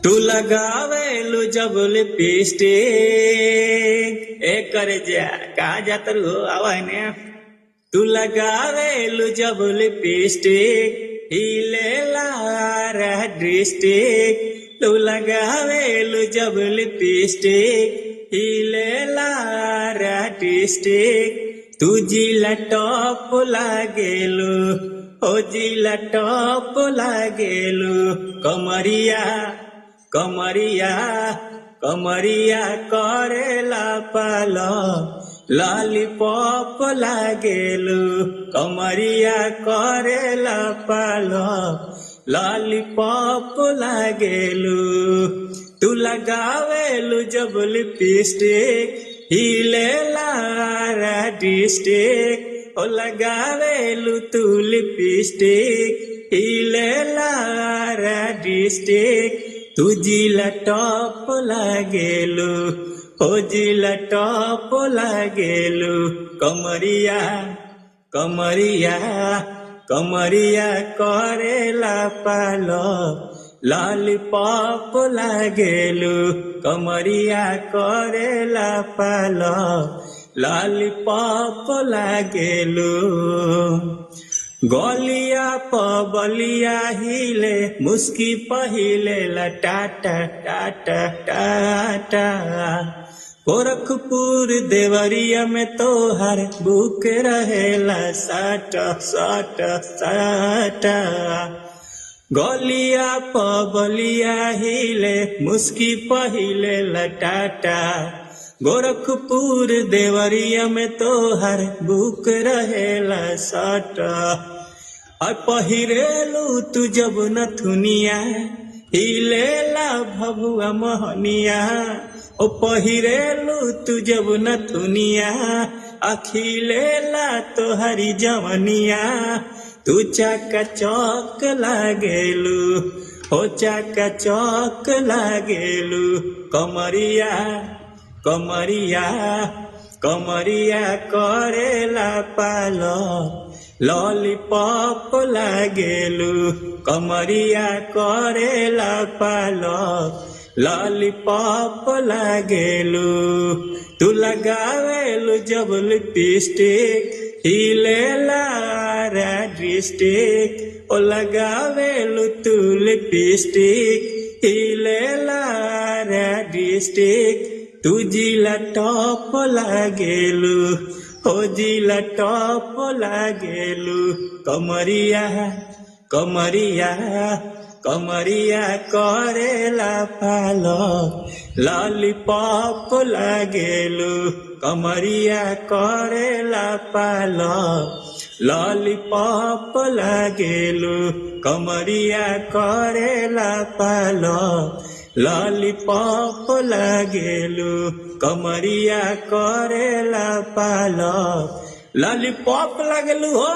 तू लगावेलू जब लिपस्टिक ए करे जा कहा जात हो आवा ने तू लगावेलू जब लिपस्टिक हिलेला डिस्ट्रिक्ट तू लगावेलू जब लिपस्टिक हिलेला डिस्ट्रिक्ट तू जिला टॉप लागेलू ओ जिला टॉप लागेलू कमरिया कमरिया कमरिया करेला पालो लॉलीपॉप लागेलू कमरिया करेला पालो लॉलीपॉप लागेलू तू लगावेलू जब लिपस्टिक हिलेला डिस्ट्रिक्ट ओ लगावेलू तू लिपस्टिक हिलेला डिस्ट्रिक्ट तू जिला टॉप लागेलू ओ जिला टॉप लागेलू कमरिया कमरिया कमरिया करेला पालो लॉलीपॉप लागेलू कमरिया करेला पालो लॉलीपॉप लागेलू गलिया बलिया हिले मुस्की पहिले टाटा टाटा टाटा गोरखपुर देवरिया में तोहर बुक रहेला साटा साटा साटा गलिया बलिया हिले मुस्की पहिले टाटा गोरखपुर देवरिया में तोहर बुक रहेला साटा और पहिरेलू तू जब नथुनिया हिलेला भभुआ मोहनिया ओ पहिरेलू तू जब नथुनिया अखिलेला तोहरी जवनिया तू चाका चौक लागेलू हो चाका चौक लागेलू कमरिया कमरिया कमरिया करेला पालो लॉलीपॉप लागेलू कमरिया करेला पालो लॉलीपॉप लागेलू तू लगावेलू जब लिपस्टिक हिलेला डिस्ट्रिक्ट ओ लगावेलू तू लिपस्टिक हिलेला डिस्ट्रिक्ट तू जिला टॉप लागेलू ओ जिला टॉप लागेलू कमरिया कमरिया कमरिया करेला पालो लॉलीपॉप लागेलू कमरिया करेला पालो लॉलीपॉप लागेलू कमरिया करेला पालो लॉलीपॉप लागेलू कमरिया करेला पालो लॉलीपॉप लागेलू हो।